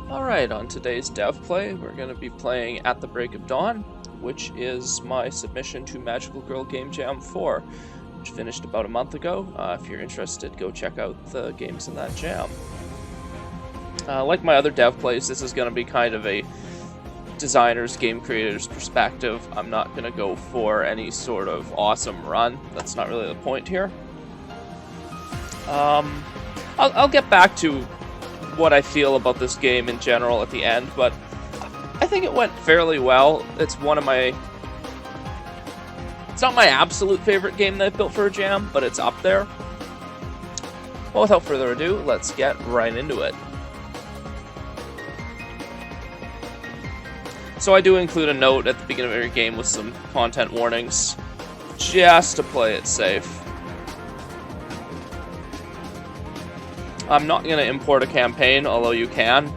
Alright, on today's dev play, we're going to be playing At the Break of Dawn, which is my submission to Magical Girl Game Jam 4, which finished about a month ago. If you're interested, go check out the games in that jam. Like my other dev plays, this is going to be kind of a designer's, game creator's perspective. I'm not going to go for any sort of awesome run. That's not really the point here. I'll get back to what I feel about this game in general at the end, but I think it went fairly well. It's one of my... It's not my absolute favorite game that I've built for a jam, but it's up there. Well, without further ado, let's get right into it. So I do include a note at the beginning of every game with some content warnings, just to play it safe. I'm not going to import a campaign, although you can.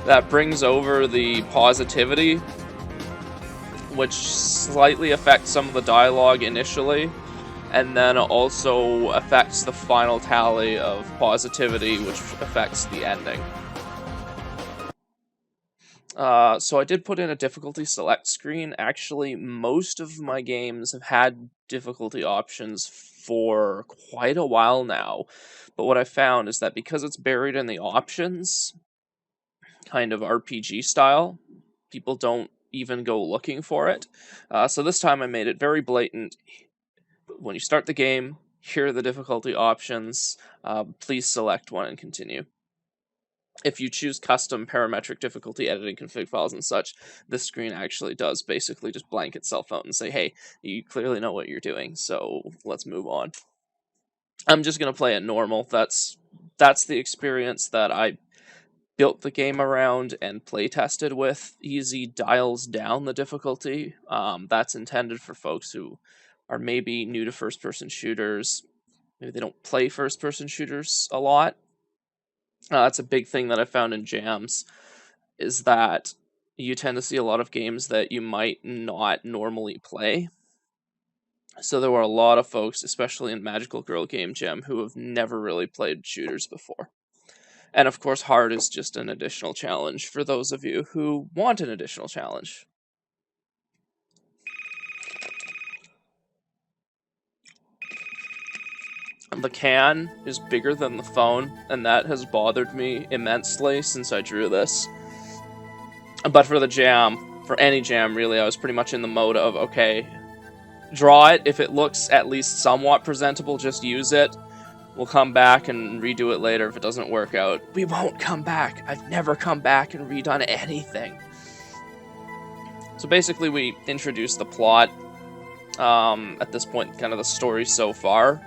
That brings over the positivity, which slightly affects some of the dialogue initially, and then also affects the final tally of positivity, which affects the ending. So I did put in a difficulty select screen. Actually, most of my games have had difficulty options for quite a while now. But what I found is that because it's buried in the options, kind of RPG style, people don't even go looking for it. So this time I made it very blatant. When you start the game, here are the difficulty options. Please select one and continue. If you choose custom parametric difficulty editing config files and such, this screen actually does basically just blank itself out and say, hey, you clearly know what you're doing, so let's move on. I'm just going to play it normal. That's the experience that I built the game around and play tested with. Easy dials down the difficulty. That's intended for folks who are maybe new to first-person shooters. Maybe they don't play first-person shooters a lot. That's a big thing that I found in jams, is that you tend to see a lot of games that you might not normally play. So there were a lot of folks, especially in Magical Girl Game Jam, who have never really played shooters before. And of course, hard is just an additional challenge for those of you who want an additional challenge. The can is bigger than the phone, and that has bothered me immensely since I drew this. But for the jam, for any jam really, I was pretty much in the mode of, okay, draw it. If it looks at least somewhat presentable, just use it. We'll come back and redo it later if it doesn't work out. We won't come back. I've never come back and redone anything. So basically we introduce the plot. At this point, kind of the story so far.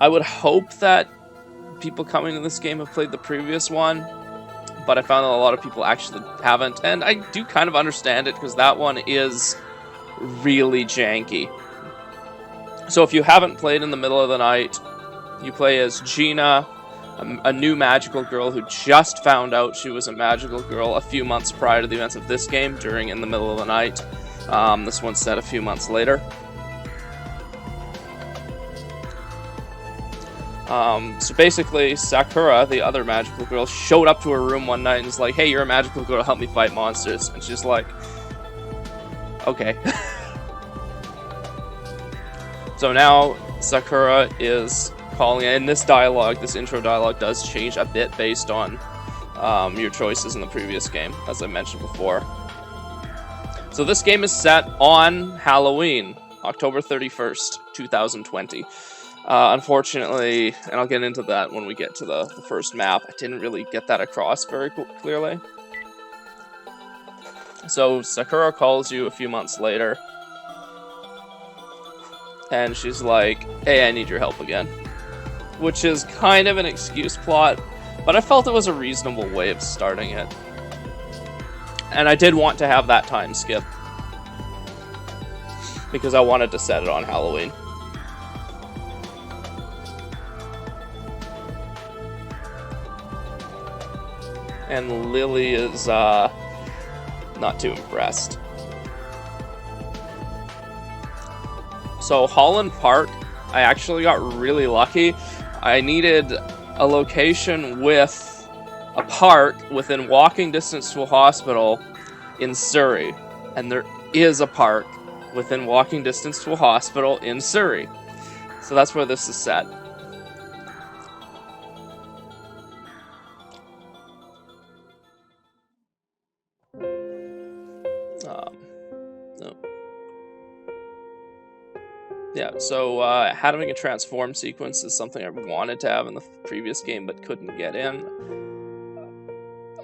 I would hope that people coming to this game have played the previous one, but I found that a lot of people actually haven't, and I do kind of understand it, because that one is really janky. So if you haven't played in the middle of the night, you play as Gina, a new magical girl who just found out she was a magical girl a few months prior to the events of this game, during In the Middle of the Night. This one's set a few months later. So basically, Sakura, the other magical girl, showed up to her room one night and was like, hey, you're a magical girl, help me fight monsters. And she's like, okay. So now Sakura is calling, and this dialogue, this intro dialogue, does change a bit based on your choices in the previous game, as I mentioned before. So this game is set on Halloween, October 31st, 2020. Unfortunately, and I'll get into that when we get to the first map, I didn't really get that across very clearly. So Sakura calls you a few months later, and she's like, hey, I need your help again. Which is kind of an excuse plot, but I felt it was a reasonable way of starting it. And I did want to have that time skip, because I wanted to set it on Halloween. And Lily is not too impressed. So Holland Park, I actually got really lucky. I needed a location with a park within walking distance to a hospital in Surrey. And there is a park within walking distance to a hospital in Surrey. So that's where this is set. No. Yeah, so having a transform sequence is something I wanted to have in the previous game but couldn't get in.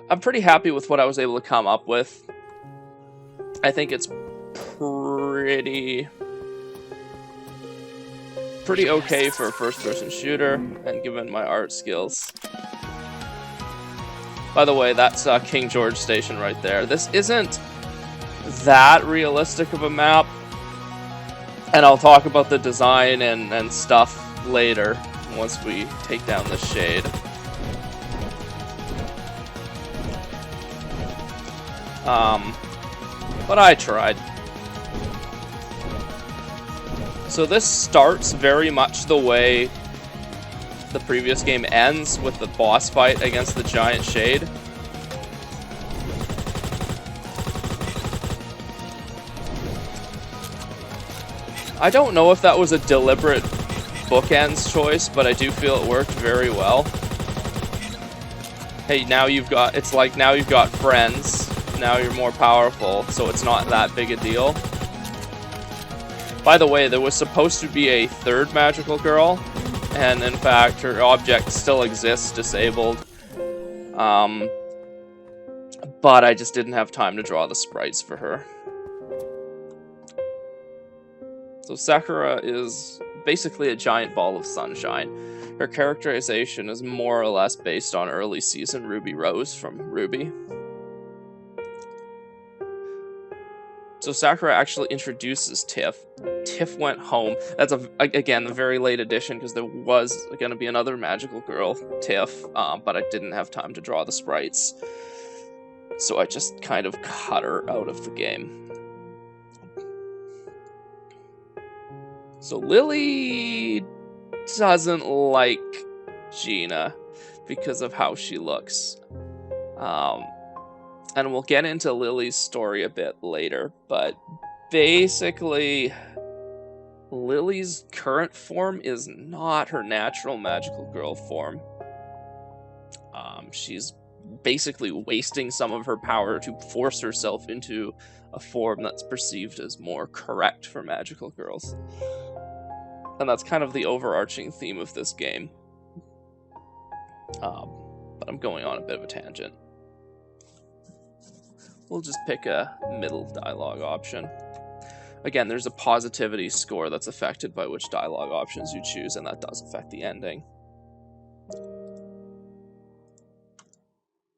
I'm pretty happy with what I was able to come up with. I think it's pretty okay for a first-person shooter, and given my art skills. By the way, that's King George Station right there. This isn't that realistic of a map, and I'll talk about the design and stuff later once we take down the shade. But I tried. So this starts very much the way the previous game ends, with the boss fight against the giant shade. I don't know if that was a deliberate bookends choice, but I do feel it worked very well. Hey, now you've got, it's like now you've got friends, now you're more powerful, so it's not that big a deal. By the way, there was supposed to be a third magical girl, and in fact her object still exists disabled. But I just didn't have time to draw the sprites for her. So Sakura is basically a giant ball of sunshine. Her characterization is more or less based on early season Ruby Rose from Ruby. So Sakura actually introduces Tiff. Tiff went home. That's, again, a very late addition, because there was going to be another magical girl, Tiff, but I didn't have time to draw the sprites. So I just kind of cut her out of the game. So Lily doesn't like Gina because of how she looks. And we'll get into Lily's story a bit later, but basically Lily's current form is not her natural magical girl form. She's basically wasting some of her power to force herself into a form that's perceived as more correct for magical girls. And that's kind of the overarching theme of this game. But I'm going on a bit of a tangent. We'll just pick a middle dialogue option. Again, there's a positivity score that's affected by which dialogue options you choose, and that does affect the ending.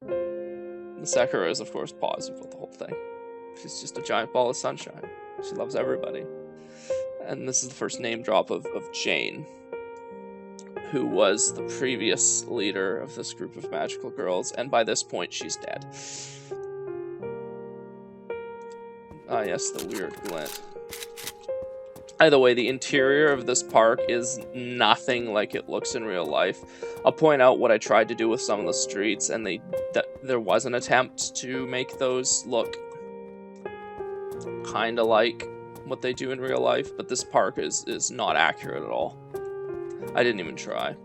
And Sakura is, of course, positive with the whole thing. She's just a giant ball of sunshine. She loves everybody. And this is the first name drop of Jane, who was the previous leader of this group of magical girls, and by this point she's dead. Ah, yes, the weird glint. Either way, the interior of this park is nothing like it looks in real life. I'll point out what I tried to do with some of the streets, and there was an attempt to make those look kind of like what they do in real life, but this park is not accurate at all. I didn't even try.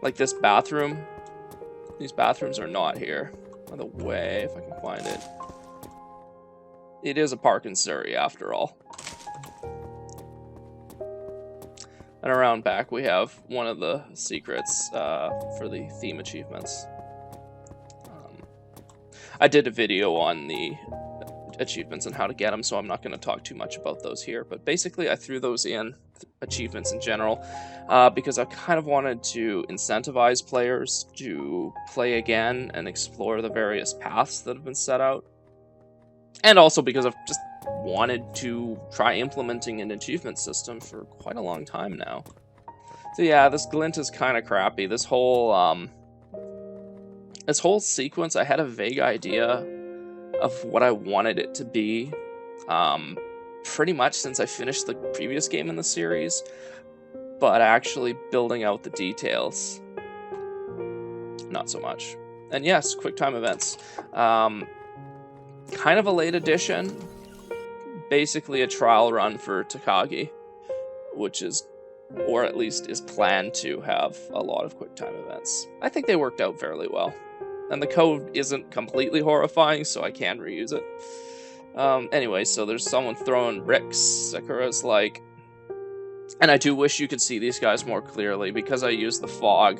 Like this bathroom, these bathrooms are not here. By the way, if I can find it. It is a park in Surrey, after all. And around back, we have one of the secrets for the theme achievements. I did a video on the achievements and how to get them, so I'm not going to talk too much about those here. But basically, I threw those in, achievements in general, because I kind of wanted to incentivize players to play again and explore the various paths that have been set out. And also because I've just wanted to try implementing an achievement system for quite a long time now. So yeah, this glint is kind of crappy. This whole sequence, I had a vague idea of what I wanted it to be, pretty much since I finished the previous game in the series, but actually building out the details, not so much. And yes, quick time events. Kind of a late addition. Basically a trial run for Takagi, which is, or at least is planned to have a lot of quick time events. I think they worked out fairly well. And the code isn't completely horrifying, so I can reuse it. Anyway, so there's someone throwing bricks. Sakura's like... And I do wish you could see these guys more clearly, because I use the fog.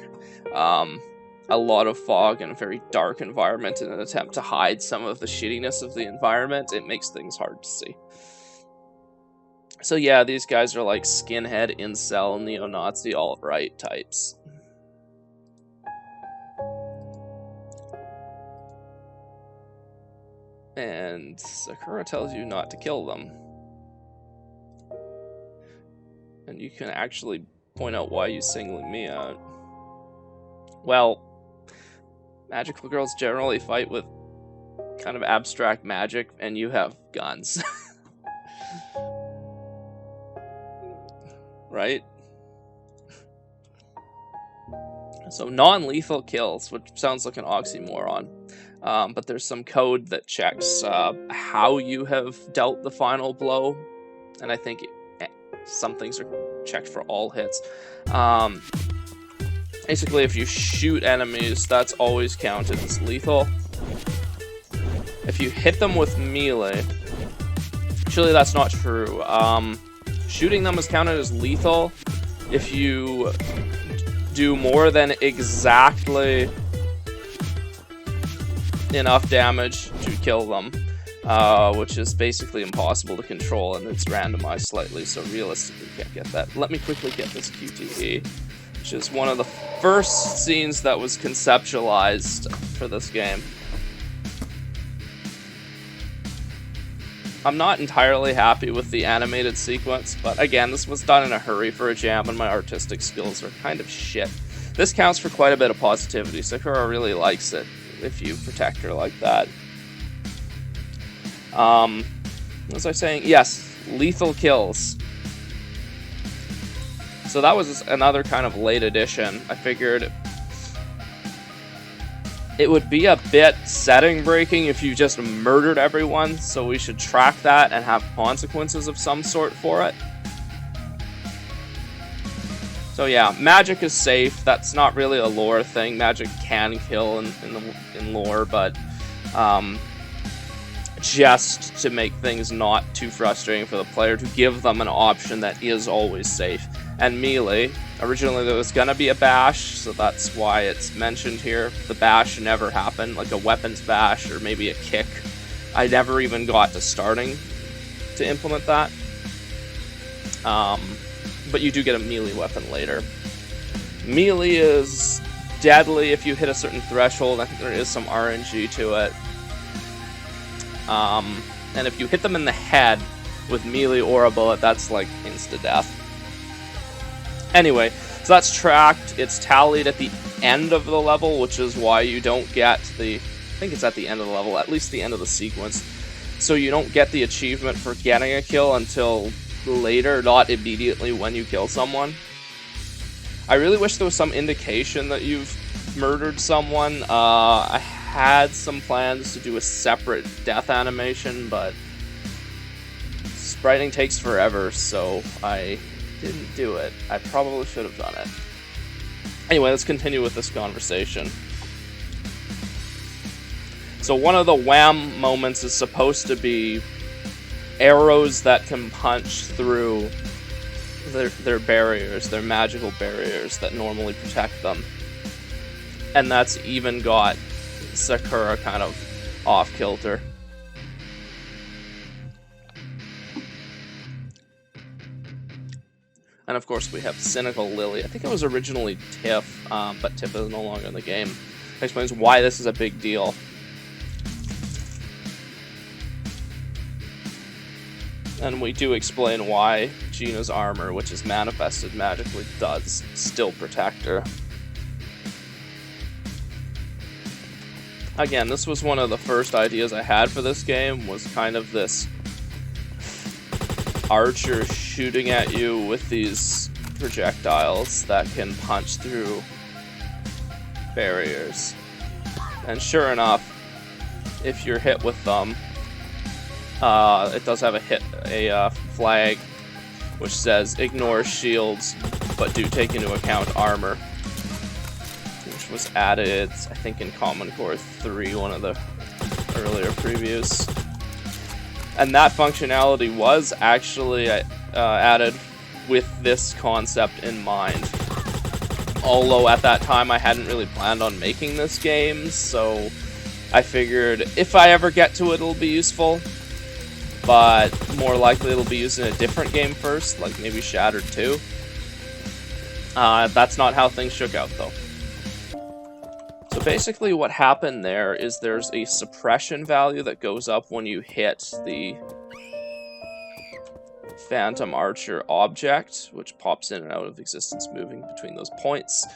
A lot of fog in a very dark environment in an attempt to hide some of the shittiness of the environment. It makes things hard to see. So yeah, these guys are like skinhead, incel, neo-Nazi, alt-right types. And Sakura tells you not to kill them. And you can actually point out why you're singling me out. Well, magical girls generally fight with kind of abstract magic, and you have guns. Right? So non-lethal kills, which sounds like an oxymoron. But there's some code that checks how you have dealt the final blow. And I think some things are checked for all hits. Basically, if you shoot enemies, that's always counted as lethal. If you hit them with melee... Actually, that's not true. Shooting them is counted as lethal if you do more than exactly enough damage to kill them, which is basically impossible to control, and it's randomized slightly, so realistically you can't get that. Let me quickly get this QTE, which is one of the first scenes that was conceptualized for this game. I'm not entirely happy with the animated sequence, but again, this was done in a hurry for a jam, and my artistic skills are kind of shit. This counts for quite a bit of positivity. Sakura really likes it if you protect her like that. What was I saying? Yes, lethal kills. So that was another kind of late addition. I figured it would be a bit setting breaking if you just murdered everyone, so we should track that and have consequences of some sort for it. So yeah, magic is safe. That's not really a lore thing. Magic can kill in lore, but just to make things not too frustrating for the player, to give them an option that is always safe. And melee, originally there was gonna be a bash, so that's why it's mentioned here. The bash never happened, like a weapons bash or maybe a kick. I never even got to starting to implement that. But you do get a melee weapon later. Melee is deadly if you hit a certain threshold. I think there is some RNG to it. And if you hit them in the head with melee or a bullet, that's like insta-death. Anyway, so that's tracked. It's tallied at the end of the level, which is why you don't get the... I think it's at the end of the level, at least the end of the sequence. So you don't get the achievement for getting a kill until later, not immediately when you kill someone. I really wish there was some indication that you've murdered someone. I had some plans to do a separate death animation, but spriting takes forever, so I didn't do it. I probably should have done it. Anyway, let's continue with this conversation. So one of the wham moments is supposed to be arrows that can punch through their barriers, their magical barriers that normally protect them. And that's even got Sakura kind of off-kilter. And of course we have Cynical Lily. I think it was originally Tiff, but Tiff is no longer in the game. That explains why this is a big deal. And we do explain why Gina's armor, which is manifested magically, does still protect her. Again, this was one of the first ideas I had for this game, was kind of this archer shooting at you with these projectiles that can punch through barriers. And sure enough, if you're hit with them, it does have a flag which says ignore shields, but do take into account armor, which was added, I think, in Common Core 3, one of the earlier previews. And that functionality was actually added with this concept in mind. Although at that time I hadn't really planned on making this game, so I figured if I ever get to it, it'll be useful. But more likely it'll be used in a different game first, like maybe Shattered 2. That's not how things shook out, though. So basically what happened there is there's a suppression value that goes up when you hit the Phantom Archer object, which pops in and out of existence moving between those points.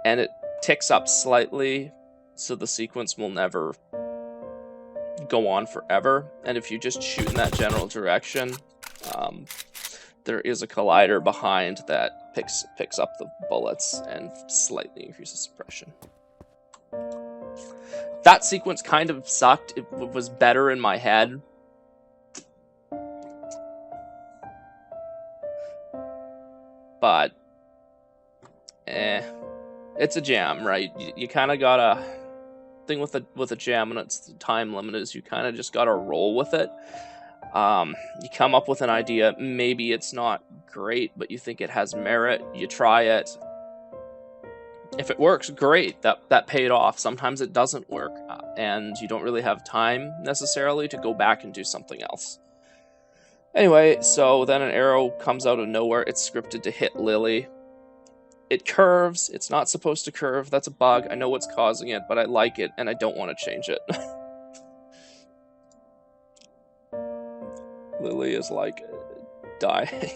And it ticks up slightly, so the sequence will never go on forever. And if you just shoot in that general direction, there is a collider behind that picks up the bullets and slightly increases suppression. That sequence kind of sucked. It was better in my head. But, it's a jam, right? You kind of gotta... thing with a jam and its time limit is you kind of just gotta roll with it. You come up with an idea, maybe it's not great, but you think it has merit, you try it. If it works, great, that paid off. Sometimes it doesn't work, and you don't really have time, necessarily, to go back and do something else. Anyway, so then an arrow comes out of nowhere, it's scripted to hit Lily. It curves, it's not supposed to curve, that's a bug, I know what's causing it, but I like it, and I don't want to change it. Lily is like, dying.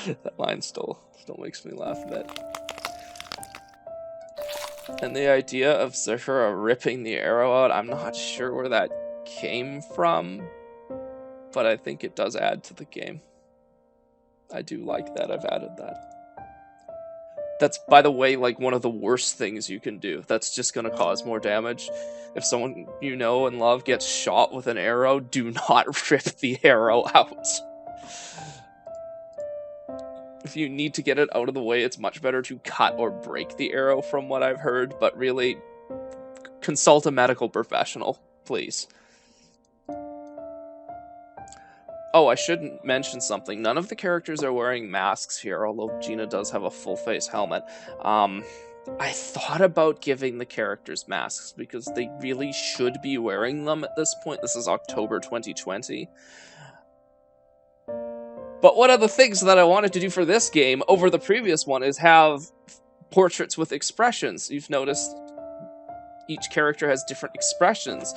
That line still makes me laugh a bit. And the idea of Sakura ripping the arrow out, I'm not sure where that came from, but I think it does add to the game. I do like that, I've added that. That's, by the way, like one of the worst things you can do. That's just going to cause more damage. If someone you know and love gets shot with an arrow, do not rip the arrow out. If you need to get it out of the way, it's much better to cut or break the arrow, from what I've heard, but really, consult a medical professional, please. Oh, I should mention something. None of the characters are wearing masks here, although Gina does have a full-face helmet. I thought about giving the characters masks, because they really should be wearing them at this point. This is October 2020. But one of the things that I wanted to do for this game, over the previous one, is have portraits with expressions. You've noticed each character has different expressions.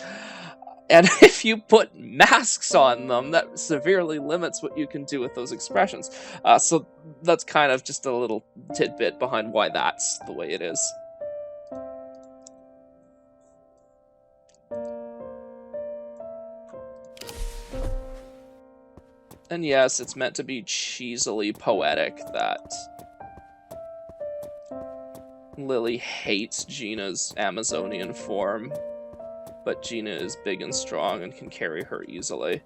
And if you put masks on them, that severely limits what you can do with those expressions. So that's kind of just a little tidbit behind why that's the way it is. And yes, it's meant to be cheesily poetic that Lily hates Gina's Amazonian form, but Gina is big and strong and can carry her easily.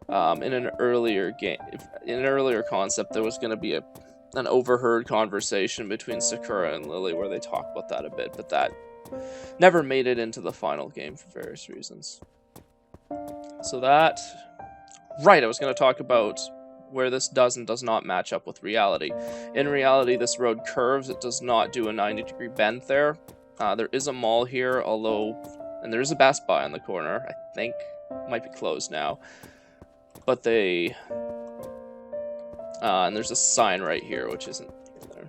In an earlier concept, there was going to be an overheard conversation between Sakura and Lily where they talk about that a bit, but that never made it into the final game for various reasons. So that... Right, I was going to talk about where this does and does not match up with reality. In reality, this road curves. It does not do a 90-degree bend there. There is a mall here, although... And there is a Best Buy on the corner. I think it might be closed now. But they... and there's a sign right here, which isn't there.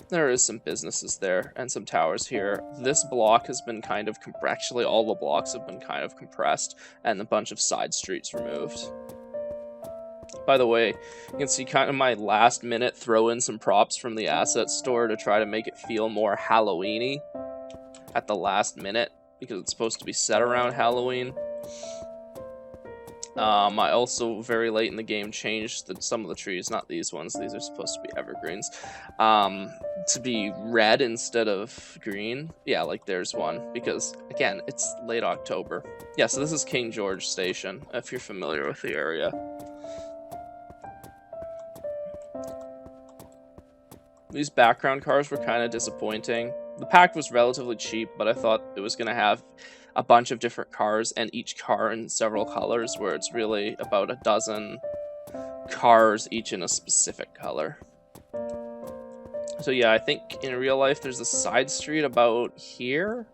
There is some businesses there, and some towers here. This block has been kind of... Actually, all the blocks have been kind of compressed, and a bunch of side streets removed. By the way, you can see kind of my last minute throw in some props from the asset store to try to make it feel more Halloween-y at the last minute, because it's supposed to be set around Halloween. I also, very late in the game, changed some of the trees, not these ones, these are supposed to be evergreens, to be red instead of green. Yeah, like there's one, because, again, it's late October. Yeah, so this is King George Station, if you're familiar with the area. These background cars were kind of disappointing. The pack was relatively cheap, but I thought it was going to have a bunch of different cars, and each car in several colors, where it's really about a dozen cars, each in a specific color. So yeah, I think in real life there's a side street about here.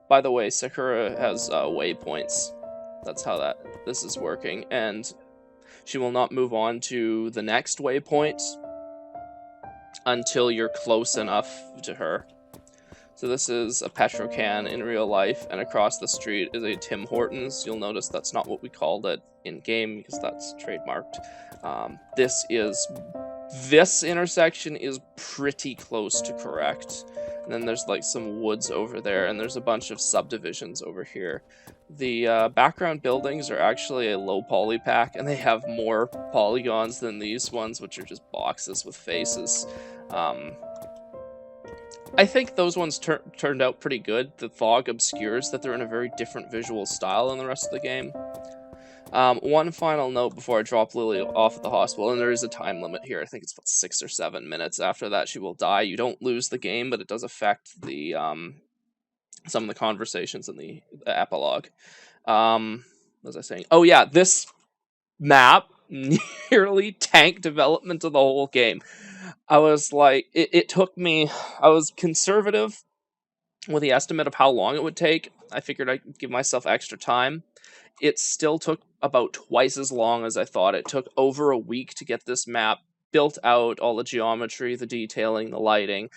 By the way, Sakura has waypoints. That's how this is working, and she will not move on to the next waypoint until you're close enough to her. So this is a Petrocan in real life, and across the street is a Tim Hortons. You'll notice that's not what we called it in-game, because that's trademarked. This intersection is pretty close to correct. And then there's like some woods over there, and there's a bunch of subdivisions over here. The background buildings are actually a low poly pack, and they have more polygons than these ones, which are just boxes with faces. I think those ones turned out pretty good. The fog obscures that they're in a very different visual style than the rest of the game. One final note before I drop Lily off at the hospital, and there is a time limit here. I think it's about 6 or 7 minutes. After that, she will die. You don't lose the game, but it does affect the some of the conversations in the epilogue. What was I saying? Oh yeah, this map nearly tanked development of the whole game. I was like, it took me. I was conservative with the estimate of how long it would take. I figured I'd give myself extra time. It still took about twice as long as I thought. It took over a week to get this map built out, all the geometry, the detailing, the lighting,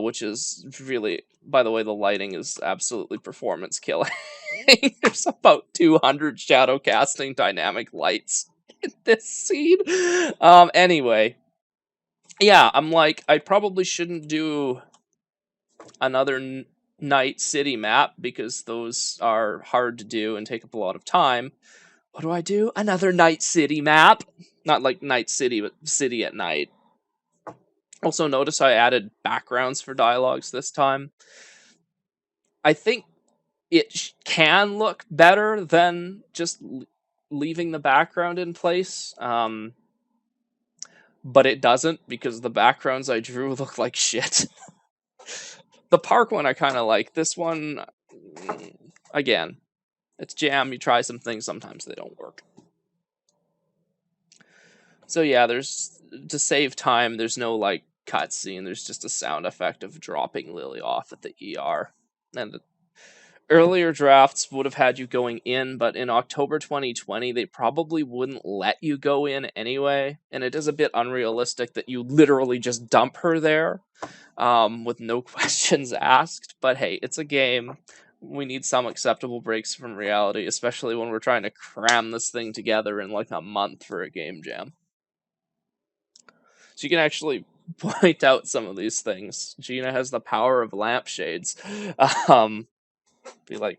which is really, by the way, the lighting is absolutely performance killing. There's about 200 shadow casting dynamic lights in this scene. Anyway, yeah, I'm like, I probably shouldn't do another night city map, because those are hard to do and take up a lot of time. What do? Another night city map. Not like night city, but city at night. Also, notice I added backgrounds for dialogues this time. I think it can look better than just leaving the background in place. But it doesn't, because the backgrounds I drew look like shit. The park one I kind of like. This one, again, it's jam. You try some things, sometimes they don't work. So yeah, to save time, there's no like cutscene. There's just a sound effect of dropping Lily off at the ER. And the earlier drafts would have had you going in, but in October 2020, they probably wouldn't let you go in anyway. And it is a bit unrealistic that you literally just dump her there with no questions asked. But hey, it's a game. We need some acceptable breaks from reality, especially when we're trying to cram this thing together in like a month for a game jam. So you can actually point out some of these things. Gina has the power of lampshades. Be like,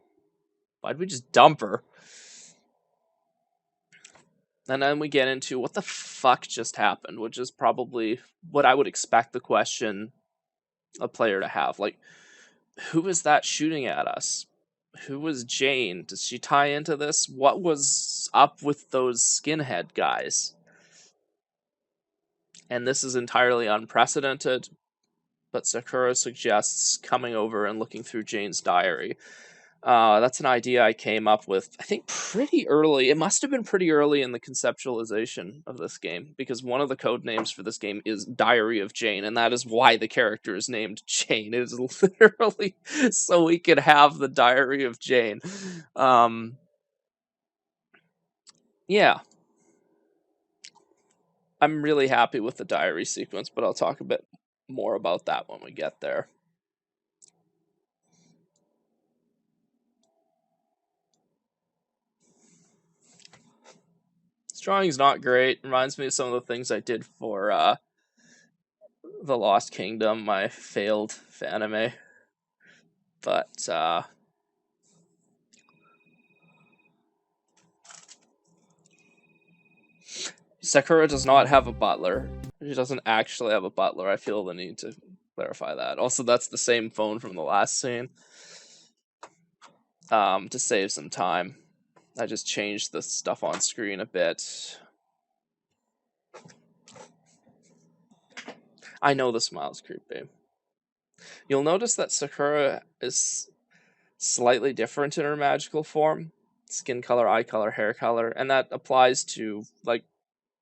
why'd we just dump her? And then we get into what the fuck just happened, which is probably what I would expect the question a player to have. Like, who is that shooting at us? Who was Jane? Does she tie into this? What was up with those skinhead guys? And this is entirely unprecedented, but Sakura suggests coming over and looking through Jane's diary. That's an idea I came up with, I think, pretty early. It must have been pretty early in the conceptualization of this game, because one of the code names for this game is Diary of Jane, and that is why the character is named Jane. It is literally so we could have the Diary of Jane. Yeah. I'm really happy with the diary sequence, but I'll talk a bit more about that when we get there. This drawing's not great. Reminds me of some of the things I did for The Lost Kingdom, my failed anime. But Sakura does not have a butler. She doesn't actually have a butler. I feel the need to clarify that. Also, that's the same phone from the last scene. To save some time, I just changed the stuff on screen a bit. I know the smile's creepy. You'll notice that Sakura is slightly different in her magical form. Skin color, eye color, hair color, and that applies to, like,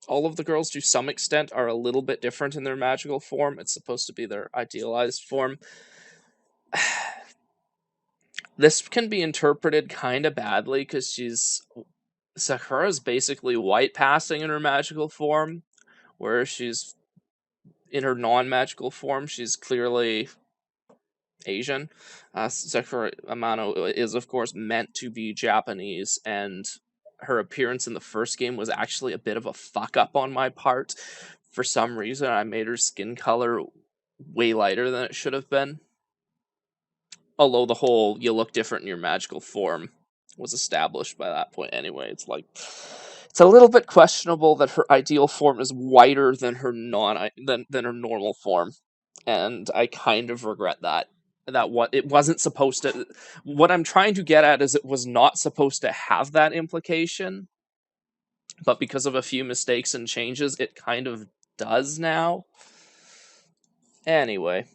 all of the girls to some extent are a little bit different in their magical form. It's supposed to be their idealized form. This can be interpreted kind of badly because Sakura's basically white passing in her magical form, where she's in her non-magical form, she's clearly Asian. Sakura Amano is, of course, meant to be Japanese, and her appearance in the first game was actually a bit of a fuck up on my part. For some reason, I made her skin color way lighter than it should have been. Although the whole "you look different in your magical form" was established by that point anyway. It's a little bit questionable that her ideal form is whiter than her than her normal form, and I kind of regret that. What it wasn't supposed to. What I'm trying to get at is it was not supposed to have that implication, but because of a few mistakes and changes, it kind of does now. Anyway,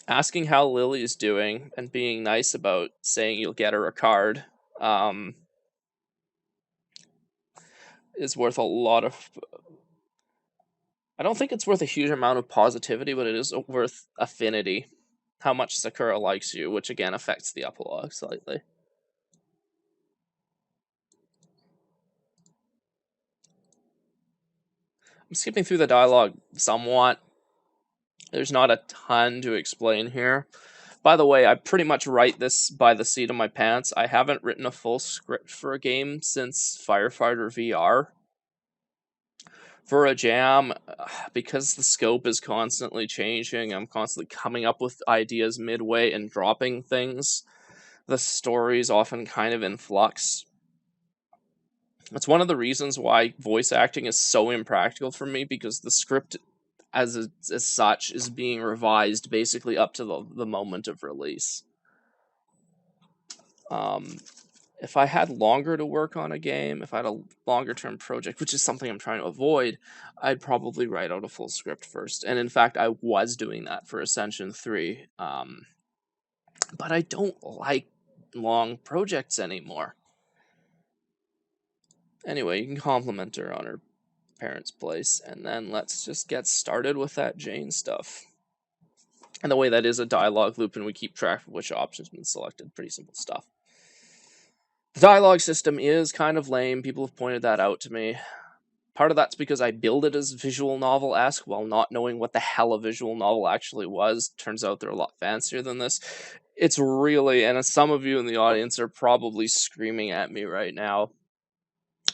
asking how Lily's doing and being nice about saying you'll get her a card is worth a lot of. I don't think it's worth a huge amount of positivity, but it is worth affinity. How much Sakura likes you, which again affects the epilogue slightly. I'm skipping through the dialogue somewhat. There's not a ton to explain here. By the way, I pretty much write this by the seat of my pants. I haven't written a full script for a game since Firefighter VR. For a jam, because the scope is constantly changing, I'm constantly coming up with ideas midway and dropping things. The story's often kind of in flux. It's one of the reasons why voice acting is so impractical for me, because the script as such is being revised basically up to the moment of release. If I had longer to work on a game, if I had a longer term project, which is something I'm trying to avoid, I'd probably write out a full script first. And in fact, I was doing that for Ascension 3. But I don't like long projects anymore. Anyway, you can compliment her on her parents' place, and then let's just get started with that Jane stuff. And the way that is a dialogue loop, and we keep track of which option's been selected. Pretty simple stuff. The dialogue system is kind of lame. People have pointed that out to me. Part of that's because I build it as visual novel-esque while not knowing what the hell a visual novel actually was. Turns out they're a lot fancier than this. It's really, and some of you in the audience are probably screaming at me right now,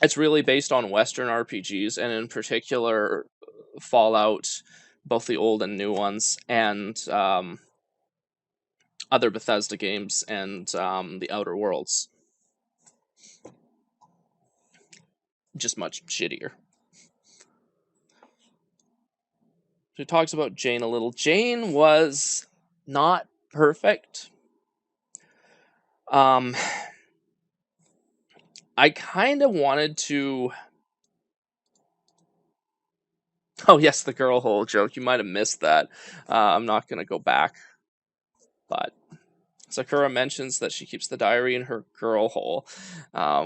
it's really based on Western RPGs, and in particular Fallout, both the old and new ones, and other Bethesda games, and the Outer Worlds. Just much shittier. He talks about Jane a little. Jane was not perfect. I kind of wanted to. Oh yes, the girl hole joke. You might have missed that. I'm not gonna go back, but Sakura mentions that she keeps the diary in her girl hole,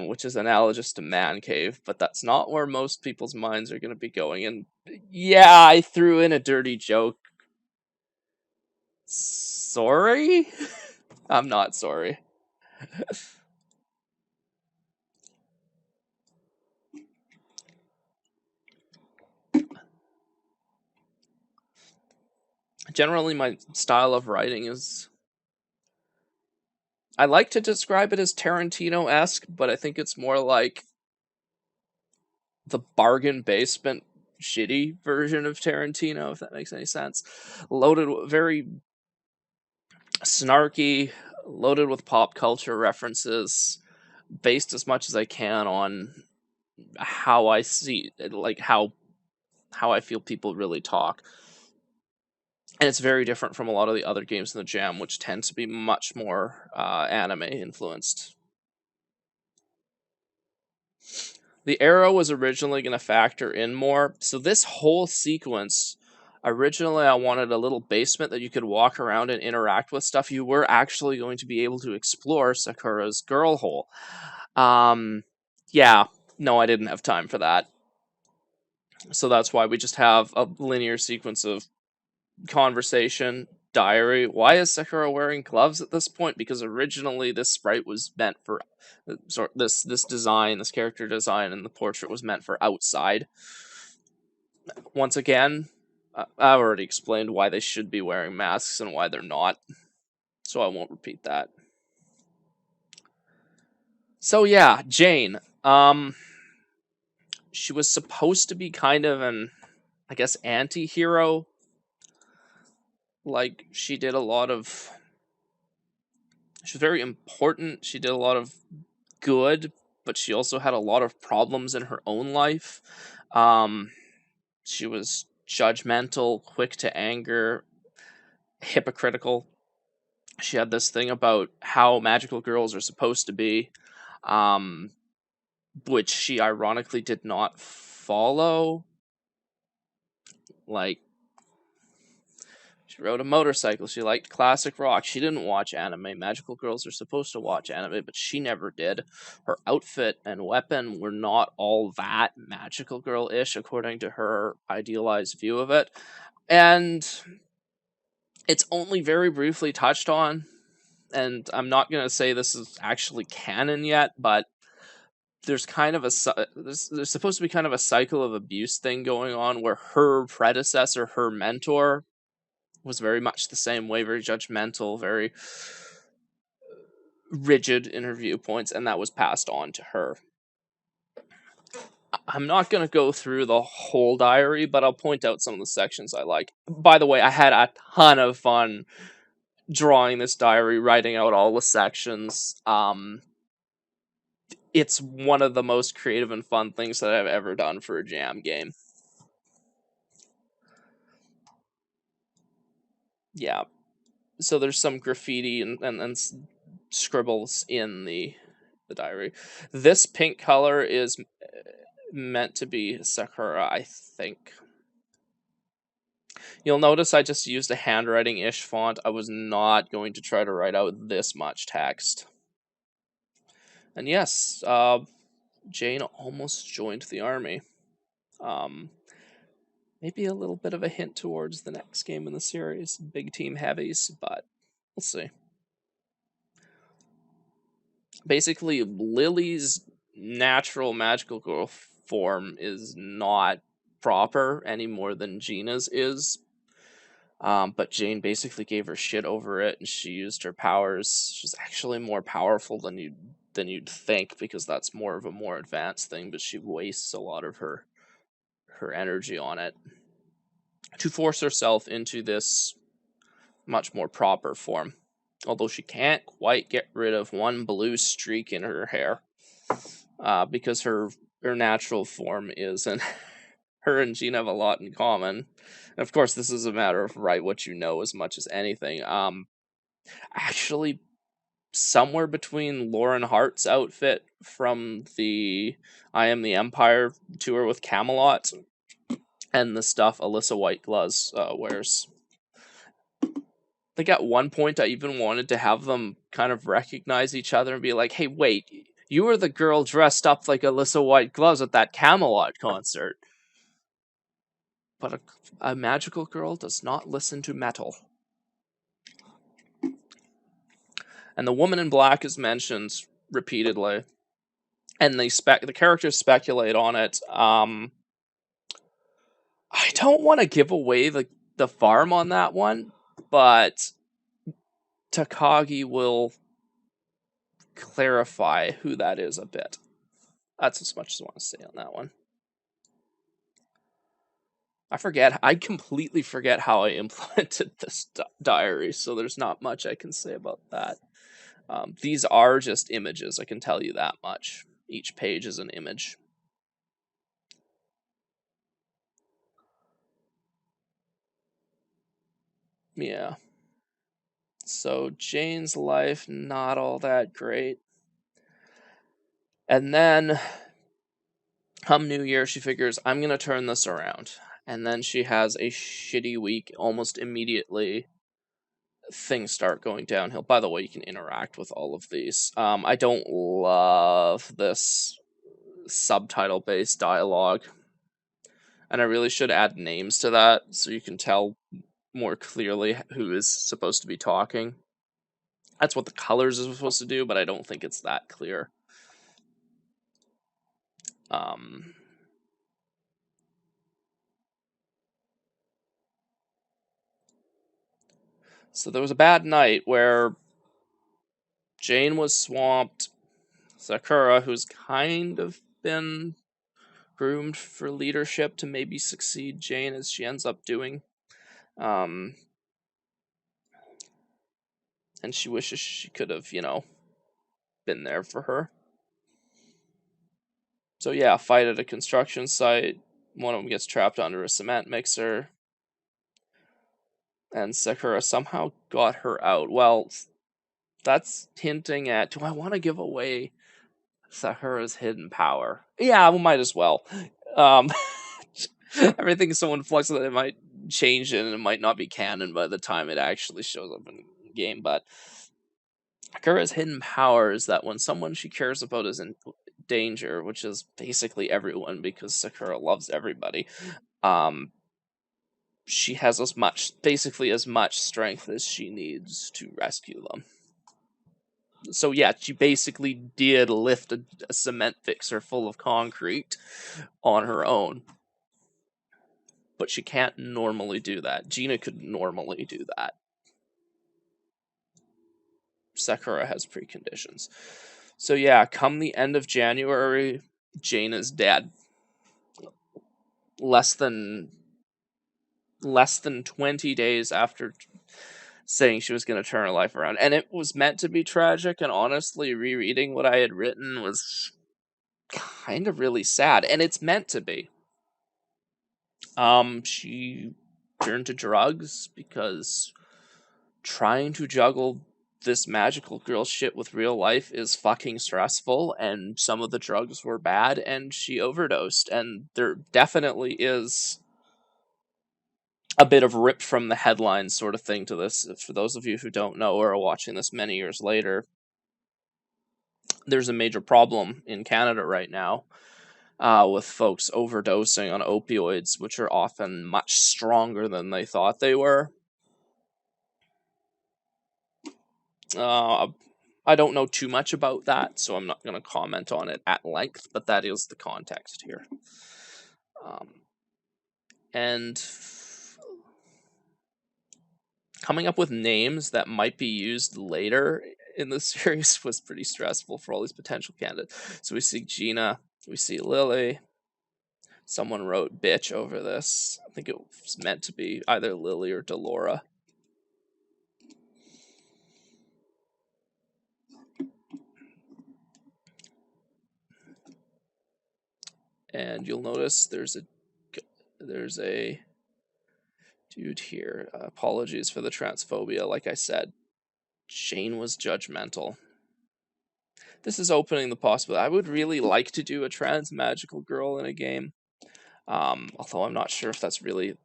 which is analogous to man cave, but that's not where most people's minds are going to be going. And yeah, I threw in a dirty joke. Sorry? I'm not sorry. Generally, my style of writing is. I like to describe it as Tarantino-esque, but I think it's more like the bargain basement shitty version of Tarantino, if that makes any sense. Loaded, very snarky, loaded with pop culture references, based as much as I can on how I see, like how I feel people really talk. And it's very different from a lot of the other games in the Jam, which tend to be much more anime influenced. The arrow was originally going to factor in more. So this whole sequence, originally I wanted a little basement that you could walk around and interact with stuff. You were actually going to be able to explore Sakura's girl hole. Yeah, no, I didn't have time for that. So that's why we just have a linear sequence of conversation, diary. Why is Sakura wearing gloves at this point? Because originally this sprite was meant for this design, this character design, and the portrait was meant for outside. Once again, I've already explained why they should be wearing masks and why they're not, so I won't repeat that. So yeah, Jane. She was supposed to be kind of an, I guess, anti-hero. Like, she did a lot of, she was very important. She did a lot of good, but she also had a lot of problems in her own life. She was judgmental, quick to anger, hypocritical. She had this thing about how magical girls are supposed to be, um, which she ironically did not follow. Like, she rode a motorcycle. She liked classic rock. She didn't watch anime. Magical girls are supposed to watch anime, but she never did. Her outfit and weapon were not all that magical girl-ish, according to her idealized view of it. And it's only very briefly touched on, and I'm not going to say this is actually canon yet, but there's kind of there's supposed to be kind of a cycle of abuse thing going on where her predecessor, her mentor, was very much the same way, very judgmental, very rigid in her viewpoints, and that was passed on to her. I'm not going to go through the whole diary, but I'll point out some of the sections I like. By the way, I had a ton of fun drawing this diary, writing out all the sections. It's one of the most creative and fun things that I've ever done for a Jam game. Yeah. So there's some graffiti and scribbles in the diary. This pink color is meant to be Sakura, I think. You'll notice I just used a handwriting-ish font. I was not going to try to write out this much text. And yes, Jane almost joined the army. Maybe a little bit of a hint towards the next game in the series, big team heavies, but we'll see. Basically, Lily's natural magical girl form is not proper any more than Gina's is. But Jane basically gave her shit over it, and she used her powers. She's actually more powerful than you'd think, because that's more of a more advanced thing. But she wastes a lot of her energy on it to force herself into this much more proper form. Although she can't quite get rid of one blue streak in her hair, because her natural form is, and her and Gina have a lot in common. And of course, this is a matter of write what you know as much as anything. Actually, somewhere between Lauren Hart's outfit from the I Am the Empire tour with Camelot and the stuff Alyssa Whiteglass wears. I think at one point I even wanted to have them kind of recognize each other and be like, hey, wait, you were the girl dressed up like Alyssa Whiteglass at that Camelot concert. But a magical girl does not listen to metal. And the woman in black is mentioned repeatedly. And the characters speculate on it. I don't want to give away the farm on that one, but Takagi will clarify who that is a bit. That's as much as I want to say on that one. I completely forget how I implemented this diary, so there's not much I can say about that. These are just images, I can tell you that much. Each page is an image. Yeah. So Jane's life, not all that great. And then, come New Year, she figures, I'm going to turn this around. And then she has a shitty week almost immediately. Things start going downhill. By the way, you can interact with all of these. I don't love this subtitle based dialogue. And I really should add names to that so you can tell more clearly who is supposed to be talking. That's what the colors are supposed to do, but I don't think it's that clear. Um, so there was a bad night where Jane was swamped. Sakura, who's kind of been groomed for leadership to maybe succeed Jane as she ends up doing. Um, and she wishes she could have, been there for her. So yeah, fight at a construction site. One of them gets trapped under a cement mixer. And Sakura somehow got her out. Well, that's hinting at, do I want to give away Sakura's hidden power? Yeah, we might as well. Um, everything is so in flux that it might change and it might not be canon by the time it actually shows up in the game. But Sakura's hidden power is that when someone she cares about is in danger, which is basically everyone because Sakura loves everybody, um, she has basically as much strength as she needs to rescue them. So yeah, she basically did lift a cement fixer full of concrete on her own. But she can't normally do that. Gina could normally do that. Sakura has preconditions. So yeah, come the end of January, Jane is dead. Less than 20 days after saying she was going to turn her life around. And it was meant to be tragic, and honestly, rereading what I had written was kind of really sad, and it's meant to be. She turned to drugs because trying to juggle this magical girl shit with real life is fucking stressful, and some of the drugs were bad, and she overdosed, and there definitely is a bit of ripped from the headlines sort of thing to this. For those of you who don't know or are watching this many years later, there's a major problem in Canada right now with folks overdosing on opioids, which are often much stronger than they thought they were. Uh, I don't know too much about that, so I'm not going to comment on it at length, but that is the context here. And coming up with names that might be used later in the series was pretty stressful for all these potential candidates. So we see Gina, we see Lily. Someone wrote bitch over this. I think it was meant to be either Lily or Delora. And you'll notice there's a dude here. Apologies for the transphobia. Like I said, Jane was judgmental. This is opening the possibility. I would really like to do a trans magical girl in a game. Although I'm not sure if that's really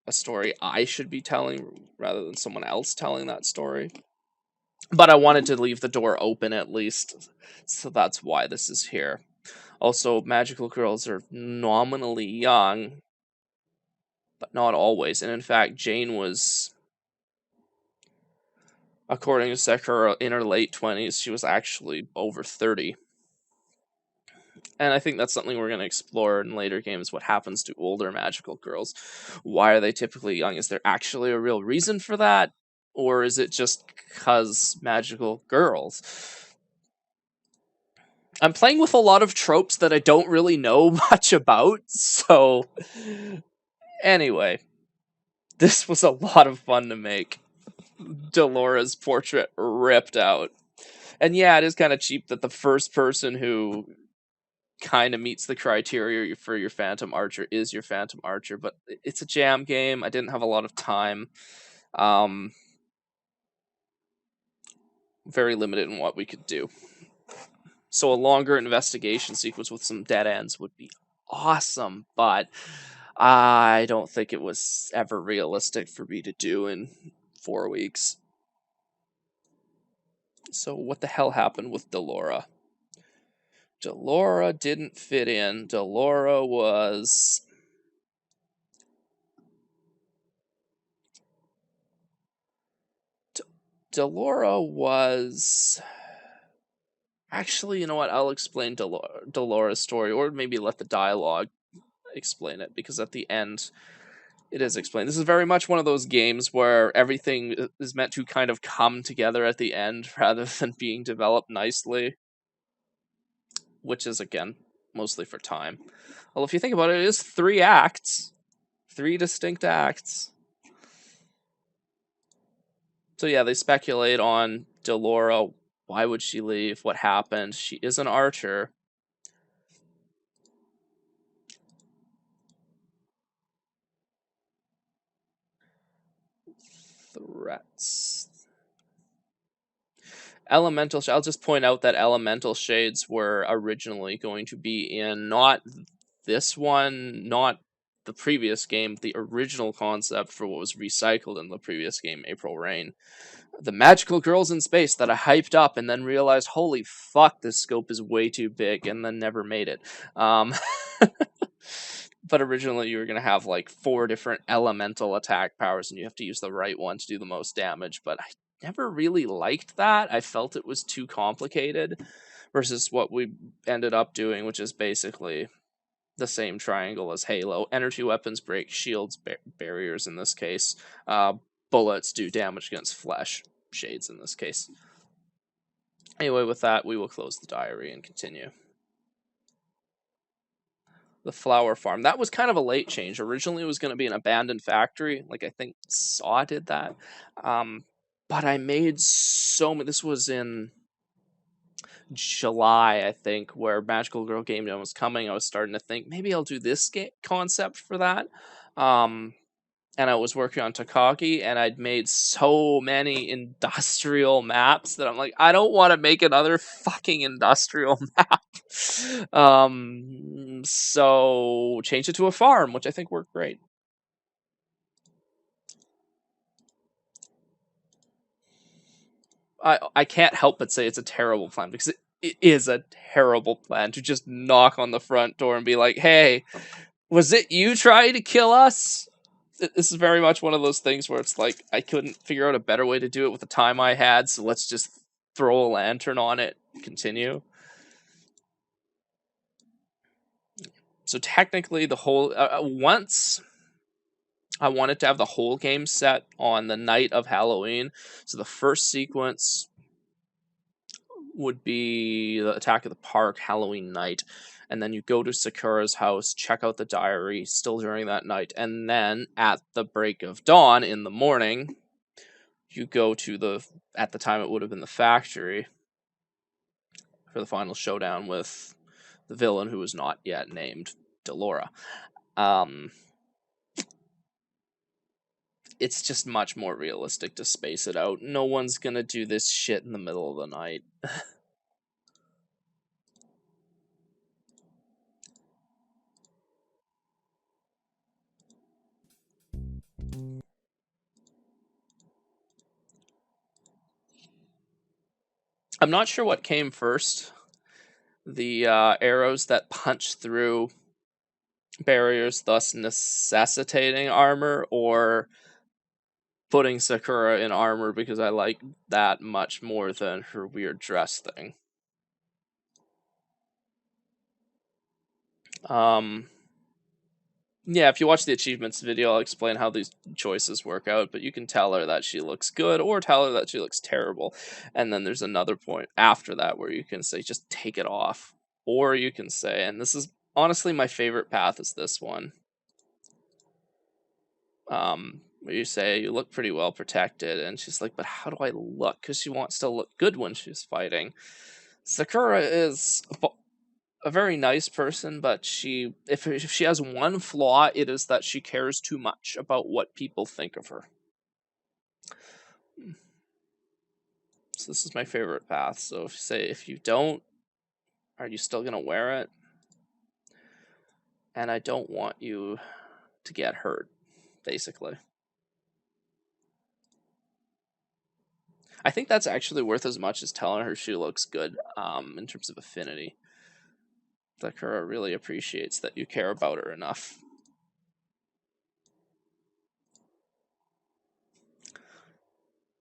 a story I should be telling rather than someone else telling that story. But I wanted to leave the door open at least, so that's why this is here. Also, magical girls are nominally young, but not always. And in fact, Jane was, according to Sakura, in her late 20s. She was actually over 30. And I think that's something we're going to explore in later games. What happens to older magical girls? Why are they typically young? Is there actually a real reason for that? Or is it just because magical girls? I'm playing with a lot of tropes that I don't really know much about, so Anyway, this was a lot of fun to make. Delora's portrait ripped out. And yeah, it is kind of cheap that the first person who kind of meets the criteria for your Phantom Archer is your Phantom Archer, but it's a jam game. I didn't have a lot of time. Very limited in what we could do. So a longer investigation sequence with some dead ends would be awesome, but I don't think it was ever realistic for me to do in 4 weeks. So what the hell happened with Delora? Delora didn't fit in. Delora was... Actually, you know what? I'll explain Delora's story, or maybe let the dialogue explain it, because at the end, it is explained. This is very much one of those games where everything is meant to kind of come together at the end rather than being developed nicely, which is, again, mostly for time. Well, if you think about it, it is 3 acts. 3 distinct acts. So yeah, they speculate on Delora. Why would she leave? What happened? She is an archer. Threats. Elemental. I'll just point out that elemental shades were originally going to be in not this one, not the previous game, the original concept for what was recycled in the previous game, April Rain. The magical girls in space that I hyped up and then realized, holy fuck, this scope is way too big, and then never made it. But originally you were going to have like 4 different elemental attack powers, and you have to use the right one to do the most damage, but I never really liked that. I felt it was too complicated versus what we ended up doing, which is basically the same triangle as Halo. Energy weapons break shields, barriers in this case. Bullets do damage against flesh, shades in this case. Anyway, with that, we will close the diary and continue. The flower farm. That was kind of a late change. Originally, it was going to be an abandoned factory. Like, I think Saw did that. But I made so many. This was in July, I think, where Magical Girl Game Jam was coming. I was starting to think maybe I'll do this concept for that. And I was working on Takagi, and I'd made so many industrial maps that I'm like, I don't want to make another fucking industrial map. So changed it to a farm, which I think worked great. I can't help but say it's a terrible plan, because it is a terrible plan to just knock on the front door and be like, hey, was it you trying to kill us? This is very much one of those things where it's like, I couldn't figure out a better way to do it with the time I had, so let's just throw a lantern on it, continue. So technically the whole, once I wanted to have the whole game set on the night of Halloween, so the first sequence would be the Attack of the Park Halloween night, and then you go to Sakura's house, check out the diary still during that night, and then at the break of dawn in the morning, you go to at the time it would have been the factory for the final showdown with the villain, who was not yet named Delora. It's just much more realistic to space it out. No one's gonna do this shit in the middle of the night. I'm not sure what came first. The arrows that punch through barriers, thus necessitating armor, or putting Sakura in armor because I like that much more than her weird dress thing. Yeah, if you watch the achievements video, I'll explain how these choices work out, but you can tell her that she looks good or tell her that she looks terrible. And then there's another point after that where you can say, just take it off. Or you can say, and this is honestly my favorite path, is this one. where you say you look pretty well protected, and she's like, "But how do I look?" Because she wants to look good when she's fighting. Sakura is a very nice person, but if she has one flaw, it is that she cares too much about what people think of her. So this is my favorite path. So if you don't, are you still gonna wear it? And I don't want you to get hurt, basically. I think that's actually worth as much as telling her she looks good, in terms of affinity. Sakura really appreciates that you care about her enough.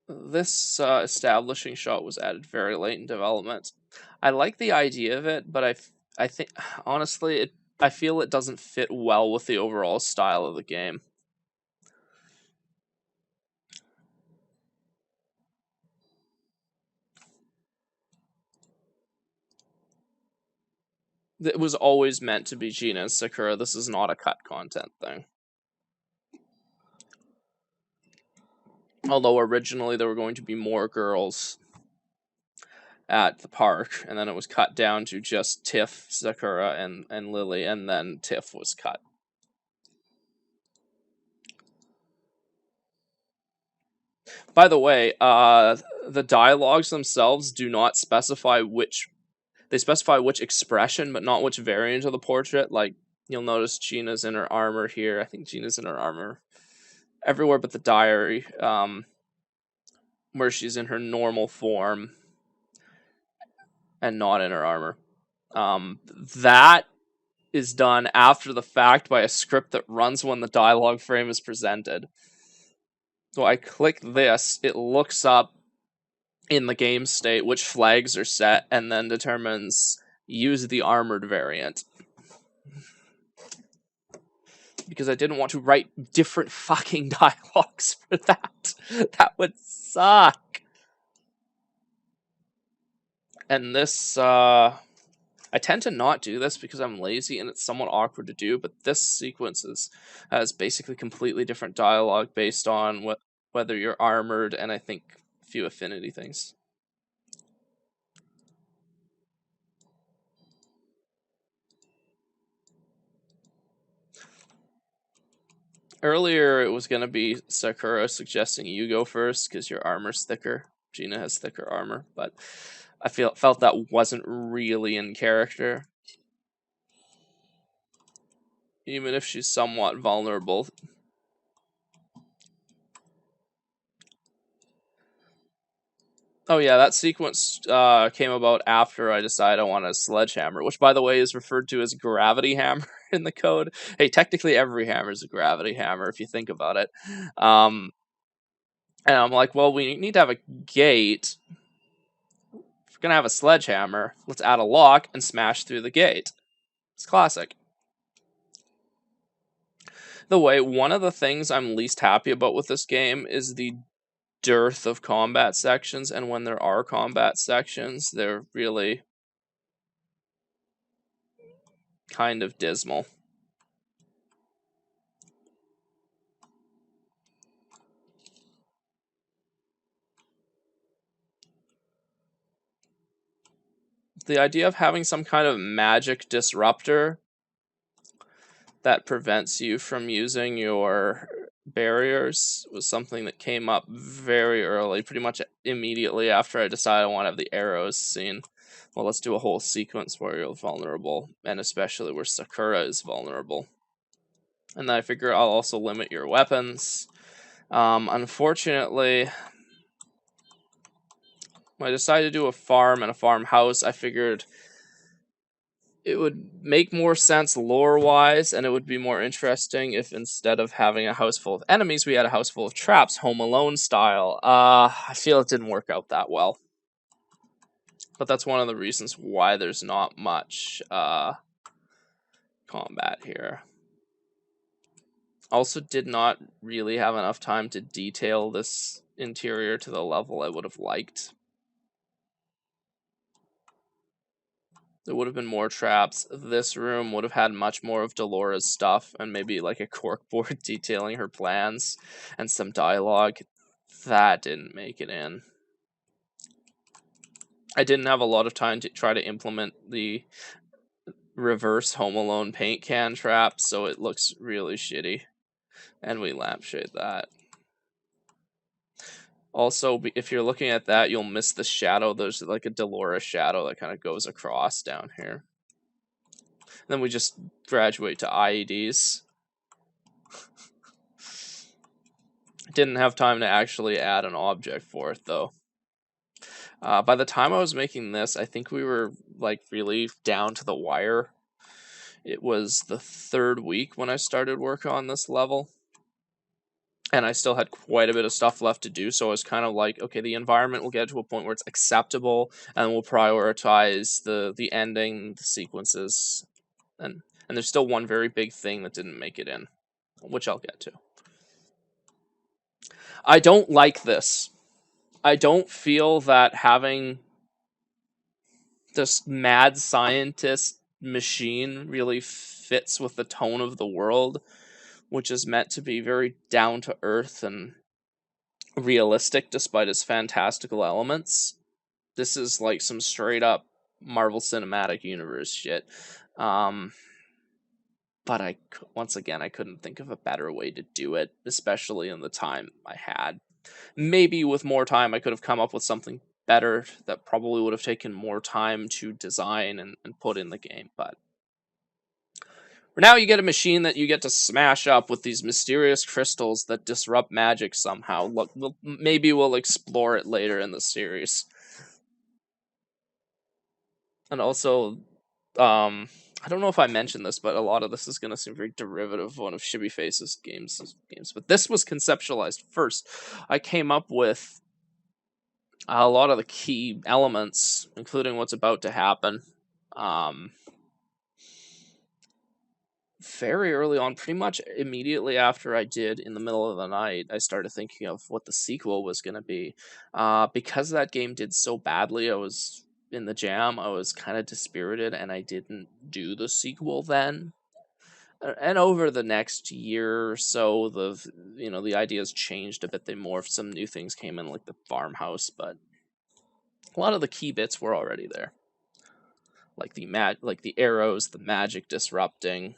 This establishing shot was added very late in development. I like the idea of it, but I think honestly, I feel it doesn't fit well with the overall style of the game. It was always meant to be Gina and Sakura. This is not a cut content thing. Although originally there were going to be more girls at the park, and then it was cut down to just Tiff, Sakura, and Lily, and then Tiff was cut. By the way, the dialogues themselves do not specify which. They specify which expression, but not which variant of the portrait. Like, you'll notice Gina's in her armor here. I think Gina's in her armor everywhere but the diary, where she's in her normal form and not in her armor. That is done after the fact by a script that runs when the dialogue frame is presented. So I click this, it looks up in the game state which flags are set, and then determines use the armored variant. Because I didn't want to write different fucking dialogues for that. That would suck. And this, I tend to not do this because I'm lazy and it's somewhat awkward to do, but this sequence has basically completely different dialogue based on whether you're armored, and I think a few affinity things. Earlier, it was going to be Sakura suggesting you go first because your armor's thicker. Gina has thicker armor, but I felt that wasn't really in character. Even if she's somewhat vulnerable. Oh yeah, that sequence came about after I decided I want a sledgehammer, which by the way is referred to as gravity hammer in the code. Hey, technically every hammer is a gravity hammer if you think about it. And I'm like, well, we need to have a gate. If we're gonna have a sledgehammer, let's add a lock and smash through the gate. It's classic. The way, one of the things I'm least happy about with this game is the dearth of combat sections, and when there are combat sections, they're really kind of dismal. The idea of having some kind of magic disruptor that prevents you from using your barriers was something that came up very early, pretty much immediately after I decided I want to have the arrows scene. Well, let's do a whole sequence where you're vulnerable, and especially where Sakura is vulnerable. And then I figure I'll also limit your weapons. Unfortunately, when I decided to do a farm and a farmhouse, I figured it would make more sense lore-wise, and it would be more interesting if instead of having a house full of enemies, we had a house full of traps, Home Alone style. I feel it didn't work out that well. But that's one of the reasons why there's not much combat here. Also did not really have enough time to detail this interior to the level I would have liked. There would have been more traps. This room would have had much more of Dolores' stuff and maybe like a corkboard detailing her plans and some dialogue. That didn't make it in. I didn't have a lot of time to try to implement the reverse Home Alone paint can trap, so it looks really shitty. And we lampshade that. Also, if you're looking at that, you'll miss the shadow. There's like a Dolores shadow that kind of goes across down here. Then we just graduate to IEDs. Didn't have time to actually add an object for it, though. By the time I was making this, I think we were like really down to the wire. It was the 3rd week when I started work on this level. And I still had quite a bit of stuff left to do, so I was kind of like, okay, the environment will get to a point where it's acceptable, and we'll prioritize the ending, the sequences, and there's still one very big thing that didn't make it in, which I'll get to. I don't like this. I don't feel that having this mad scientist machine really fits with the tone of the world, which is meant to be very down to earth and realistic despite its fantastical elements. This is like some straight up Marvel Cinematic Universe shit. But once again, I couldn't think of a better way to do it, especially in the time I had. Maybe with more time, I could have come up with something better that probably would have taken more time to design and put in the game. But for now, you get a machine that you get to smash up with these mysterious crystals that disrupt magic somehow. Look, maybe we'll explore it later in the series. And also, I don't know if I mentioned this, but a lot of this is going to seem very derivative of one of Shibby Face's games. But this was conceptualized first. I came up with a lot of the key elements, including what's about to happen. Very early on, pretty much immediately after I did In the Middle of the Night, I started thinking of what the sequel was going to be. Because that game did so badly, I was in the jam, I was kind of dispirited, and I didn't do the sequel then. And over the next year or so, the ideas changed a bit. They morphed. Some new things came in, like the farmhouse, but a lot of the key bits were already there, like the arrows, the magic disrupting.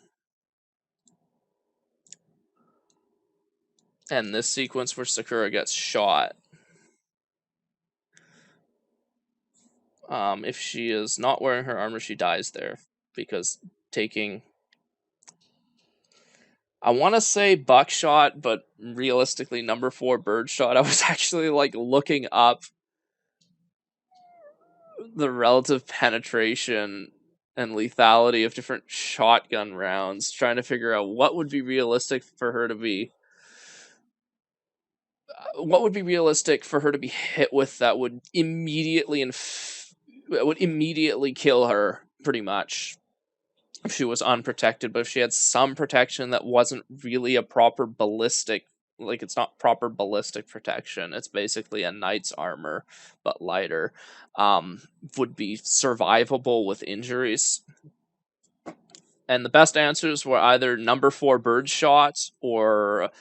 And this sequence where Sakura gets shot. If she is not wearing her armor, she dies there because taking, I want to say buckshot, but realistically number 4 birdshot. I was actually like looking up the relative penetration and lethality of different shotgun rounds, trying to figure out what would be realistic for her to be hit with that would immediately kill her, pretty much, if she was unprotected. But if she had some protection that wasn't really a proper ballistic, like it's not proper ballistic protection, it's basically a knight's armor but lighter, would be survivable with injuries. And the best answers were either number 4 birdshot or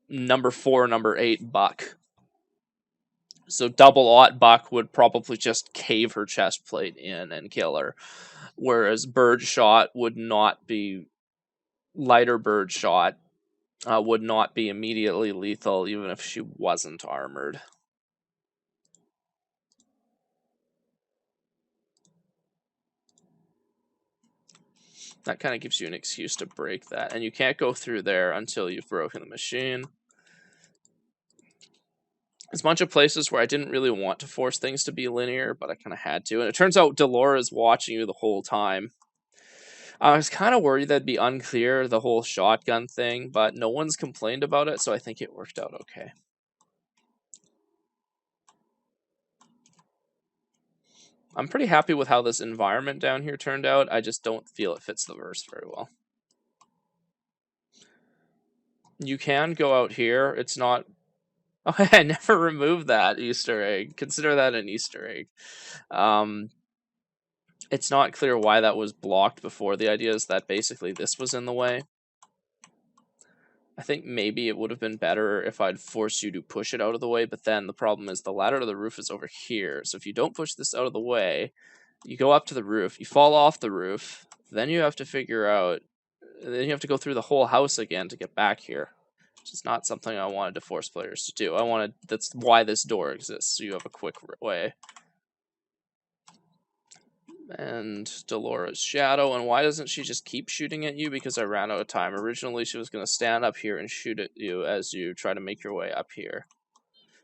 number 4, number 8 buck. So double aught buck would probably just cave her chest plate in and kill her, whereas birdshot would not be, lighter birdshot would not be immediately lethal even if she wasn't armored. That kind of gives you an excuse to break that, and you can't go through there until you've broken the machine. There's a bunch of places where I didn't really want to force things to be linear, but I kind of had to. And it turns out Dolores is watching you the whole time. I was kind of worried that'd be unclear, the whole shotgun thing, but no one's complained about it, so I think it worked out okay. I'm pretty happy with how this environment down here turned out. I just don't feel it fits the verse very well. You can go out here. It's not... Oh, I never removed that Easter egg. Consider that an Easter egg. It's not clear why that was blocked before. The idea is that basically this was in the way. I think maybe it would have been better if I'd forced you to push it out of the way, but then the problem is the ladder to the roof is over here. So if you don't push this out of the way, you go up to the roof, you fall off the roof, then you have to figure out, then you have to go through the whole house again to get back here, which is not something I wanted to force players to do. That's why this door exists, so you have a quick way. And Delora's shadow, and why doesn't she just keep shooting at you? Because I ran out of time. Originally, she was going to stand up here and shoot at you as you try to make your way up here.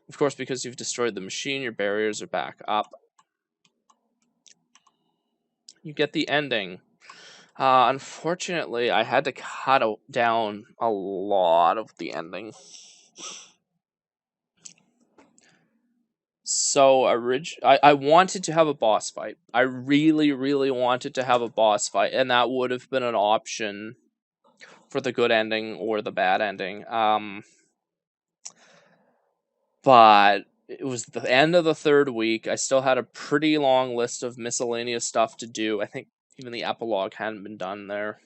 Of course, because you've destroyed the machine, your barriers are back up. You get the ending. Unfortunately, I had to cut down a lot of the ending. So, I wanted to have a boss fight. I really, really wanted to have a boss fight, and that would have been an option for the good ending or the bad ending. But it was the end of the third week. I still had a pretty long list of miscellaneous stuff to do. I think even the epilogue hadn't been done there.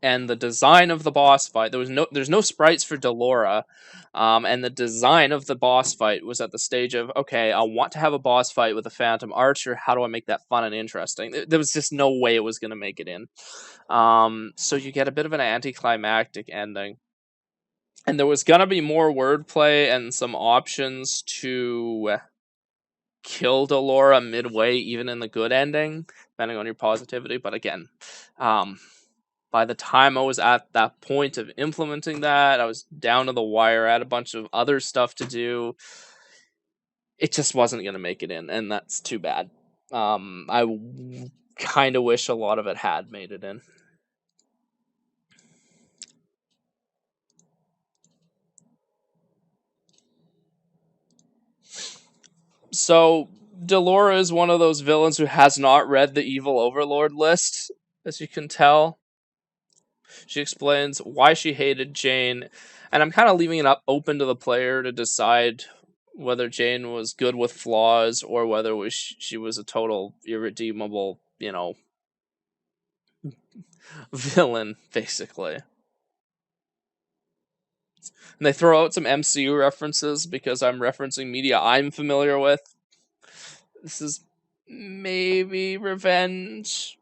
And the design of the boss fight, there's no sprites for Delora, and the design of the boss fight was at the stage of, okay, I want to have a boss fight with a Phantom Archer. How do I make that fun and interesting? There was just no way it was going to make it in. So you get a bit of an anticlimactic ending. And there was going to be more wordplay and some options to kill Delora midway, even in the good ending, depending on your positivity. But again, by the time I was at that point of implementing that, I was down to the wire. I had a bunch of other stuff to do. It just wasn't going to make it in, and that's too bad. I kind of wish a lot of it had made it in. So, Delora is one of those villains who has not read the Evil Overlord list, as you can tell. She explains why she hated Jane, and I'm kind of leaving it open to the player to decide whether Jane was good with flaws or whether she was a total irredeemable, villain, basically. And they throw out some MCU references because I'm referencing media I'm familiar with. This is maybe revenge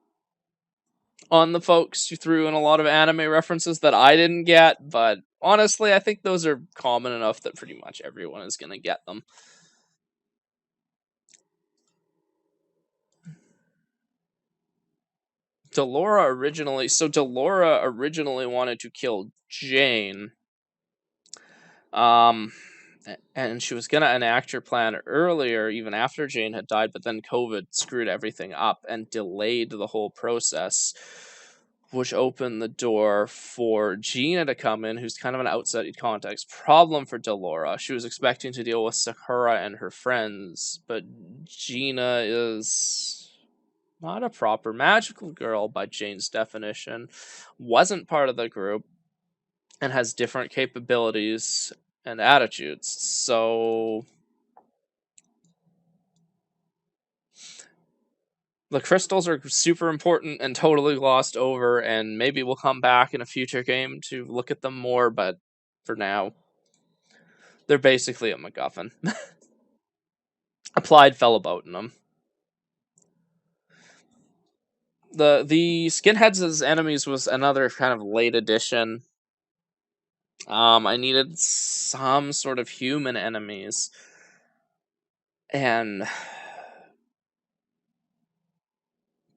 on the folks who threw in a lot of anime references that I didn't get, but honestly, I think those are common enough that pretty much everyone is going to get them. Delora originally wanted to kill Jane. Um and she was gonna enact her plan earlier, even after Jane had died, but then COVID screwed everything up and delayed the whole process, which opened the door for Gina to come in, who's kind of an outside context problem for Delora. She was expecting to deal with Sakura and her friends, but Gina is not a proper magical girl by Jane's definition, wasn't part of the group, and has different capabilities and attitudes. So the crystals are super important and totally glossed over, and maybe we'll come back in a future game to look at them more, but for now, they're basically a MacGuffin. Applied fell about in them. The skinheads as enemies was another kind of late addition. I needed some sort of human enemies, and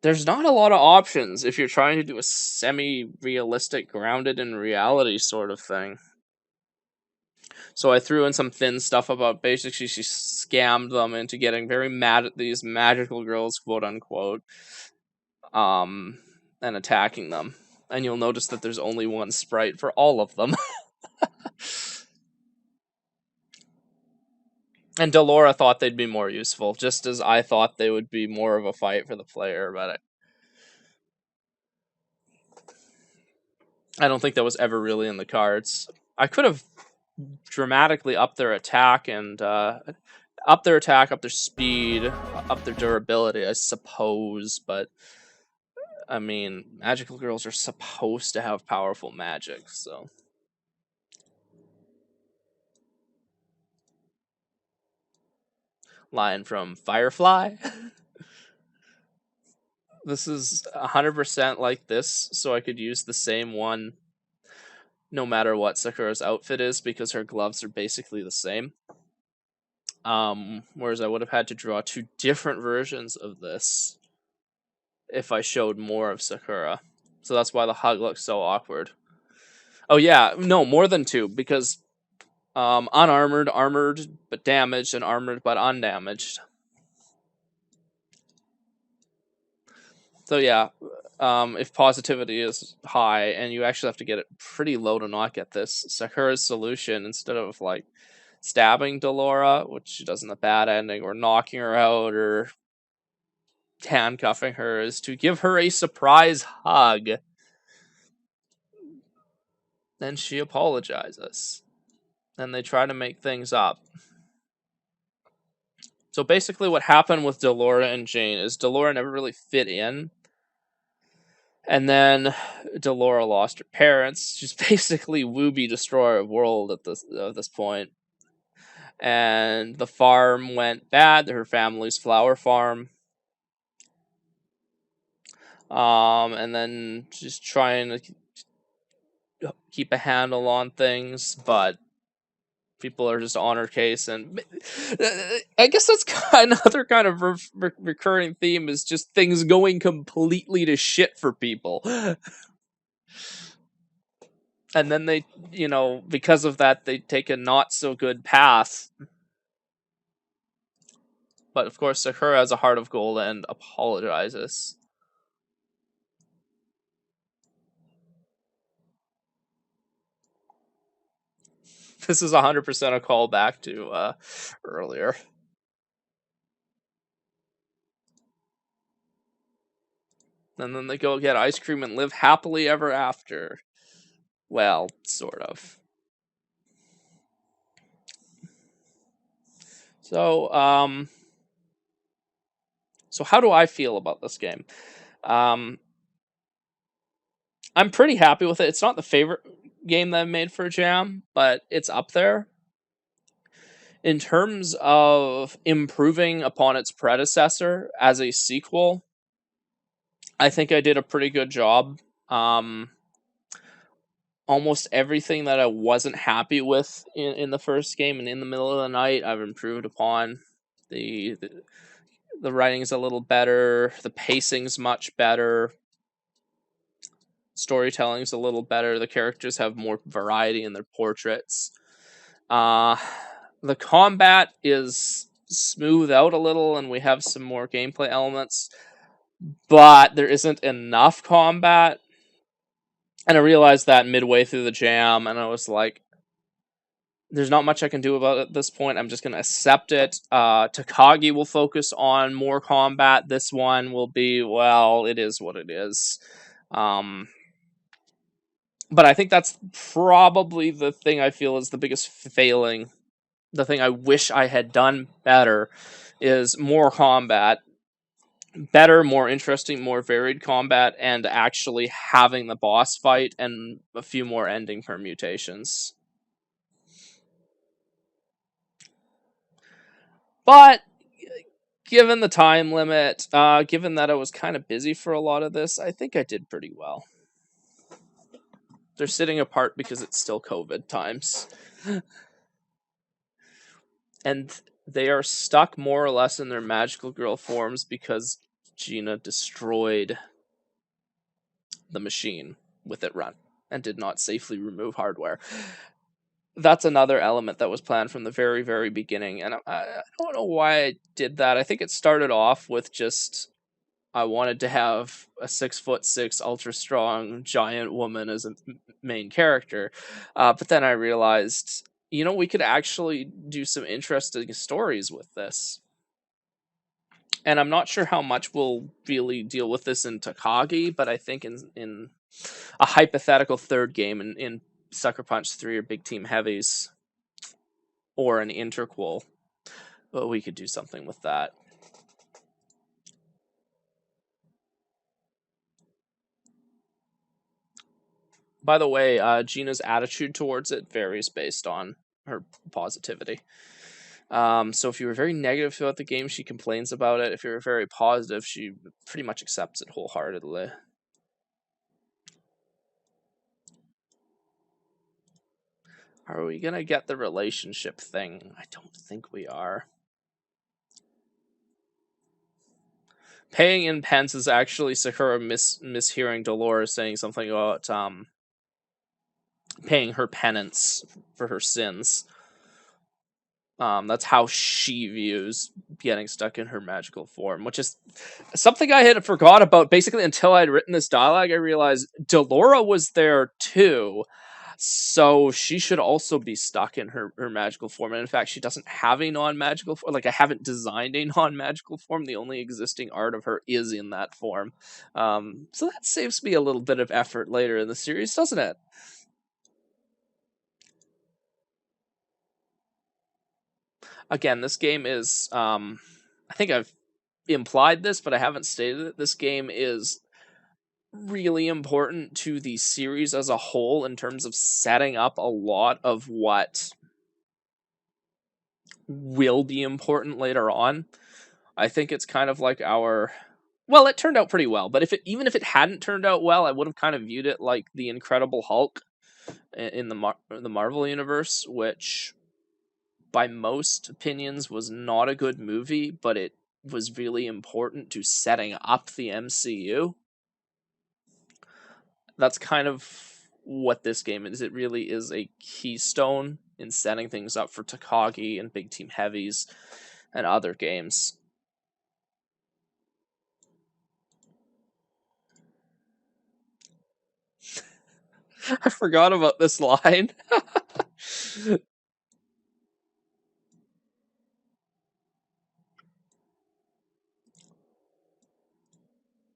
there's not a lot of options if you're trying to do a semi-realistic, grounded in reality sort of thing. So I threw in some thin stuff about basically she scammed them into getting very mad at these magical girls, quote unquote, and attacking them. And you'll notice that there's only one sprite for all of them. And Delora thought they'd be more useful, just as I thought they would be more of a fight for the player, but I don't think that was ever really in the cards. I could have dramatically upped their attack and Up their attack, up their speed, up their durability, I suppose. But I mean, magical girls are supposed to have powerful magic, so. Line from Firefly. This is 100% like this, so I could use the same one no matter what Sakura's outfit is, because her gloves are basically the same. Whereas I would have had to draw two different versions of this if I showed more of Sakura. So that's why the hug looks so awkward. Oh yeah, no, more than two, because unarmored, armored but damaged, and armored but undamaged. So yeah, if positivity is high, and you actually have to get it pretty low to not get this, Sakura's solution, instead of like stabbing Delora, which she does in the bad ending, or knocking her out, or handcuffing her, is to give her a surprise hug. Then she apologizes. And they try to make things up. So basically what happened with Delora and Jane is Delora never really fit in. And then Delora lost her parents. She's basically Wooby, destroyer of world at this point. And the farm went bad, her family's flower farm. And then she's trying to keep a handle on things, but people are just on her case. And I guess that's another kind of recurring theme, is just things going completely to shit for people. And then they, because of that, they take a not so good path. But of course, Sakura has a heart of gold and apologizes. This is 100% a callback to earlier. And then they go get ice cream and live happily ever after. Well, sort of. So, so how do I feel about this game? I'm pretty happy with it. It's not the favorite game that I've made for Jam, but it's up there. In terms of improving upon its predecessor as a sequel, I think I did a pretty good job. Almost everything that I wasn't happy with in the first game and in the middle of the night, I've improved upon. The writing's a little better. The pacing's much better. Storytelling's a little better. The characters have more variety in their portraits. The combat is smoothed out a little, and we have some more gameplay elements, but there isn't enough combat. And I realized that midway through the jam, and I was like, there's not much I can do about it at this point. I'm just going to accept it. Takagi will focus on more combat. This one will be, well, it is what it is. But I think that's probably the thing I feel is the biggest failing. The thing I wish I had done better is more combat. Better, more interesting, more varied combat, and actually having the boss fight and a few more ending permutations. But given the time limit, given that I was kind of busy for a lot of this, I think I did pretty well. They're sitting apart because it's still COVID times. And they are stuck more or less in their magical girl forms because Gina destroyed the machine with it run and did not safely remove hardware. That's another element that was planned from the very, very beginning. And I don't know why I did that. I think it started off with just, I wanted to have a 6'6" ultra strong giant woman as a main character. But then I realized, we could actually do some interesting stories with this. And I'm not sure how much we'll really deal with this in Takagi, but I think in a hypothetical third game in Sucker Punch 3 or Big Team Heavies or an interquel, But we could do something with that. By the way, Gina's attitude towards it varies based on her positivity. So if you were very negative throughout the game, she complains about it. If you were very positive, she pretty much accepts it wholeheartedly. Are we gonna get the relationship thing? I don't think we are. Paying in pence is actually Sakura mishearing Dolores saying something about paying her penance for her sins. That's how she views getting stuck in her magical form, which is something I had forgot about. Basically, until I'd written this dialogue, I realized Delora was there too, so she should also be stuck in her magical form. And in fact, she doesn't have a non-magical form. Like, I haven't designed a non-magical form. The only existing art of her is in that form. So that saves me a little bit of effort later in the series, doesn't it? Again, this game is I think I've implied this, but I haven't stated it. This game is really important to the series as a whole in terms of setting up a lot of what will be important later on. I think it's kind of like our, well, it turned out pretty well, but even if it hadn't turned out well, I would have kind of viewed it like the Incredible Hulk in the Marvel universe, which by most opinions was not a good movie, but it was really important to setting up the MCU. That's kind of what this game is. It really is a keystone in setting things up for Takagi and Big Team Heavies and other games. I forgot about this line.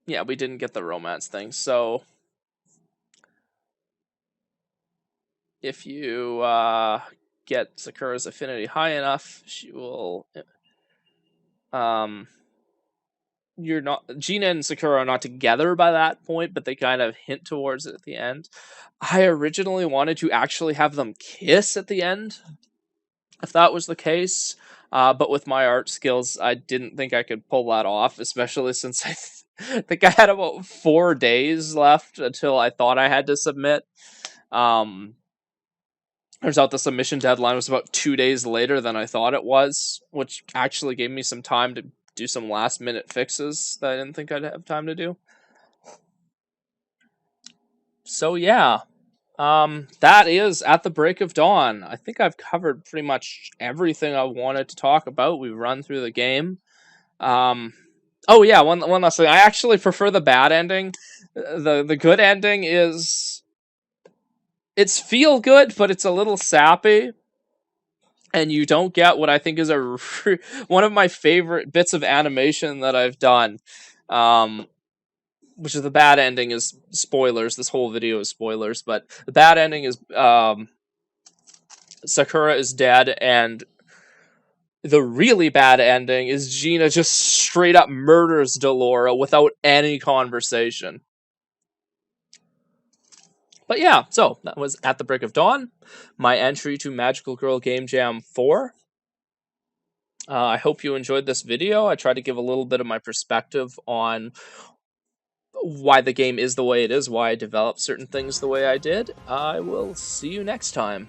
Yeah, we didn't get the romance thing. So if you get Sakura's affinity high enough, she will you're not, Gina and Sakura are not together by that point, but they kind of hint towards it at the end. I originally wanted to actually have them kiss at the end, if that was the case. But with my art skills, I didn't think I could pull that off, especially since I think I had about 4 days left until I thought I had to submit. Turns out the submission deadline was about 2 days later than I thought it was, which actually gave me some time to do some last minute fixes that I didn't think I'd have time to do. So yeah, that is At the Break of Dawn. I think I've covered pretty much everything I wanted to talk about. We've run through the game. Oh yeah, one last thing. I actually prefer the bad ending. The good ending is, it's feel good, but it's a little sappy, and you don't get what I think is one of my favorite bits of animation that I've done. Which is, the bad ending is spoilers. This whole video is spoilers, but the bad ending is Sakura is dead, and the really bad ending is Gina just straight up murders Delora without any conversation. But yeah, so that was At the Break of Dawn, my entry to Magical Girl Game Jam 4. I hope you enjoyed this video. I tried to give a little bit of my perspective on why the game is the way it is, why I developed certain things the way I did. I will see you next time.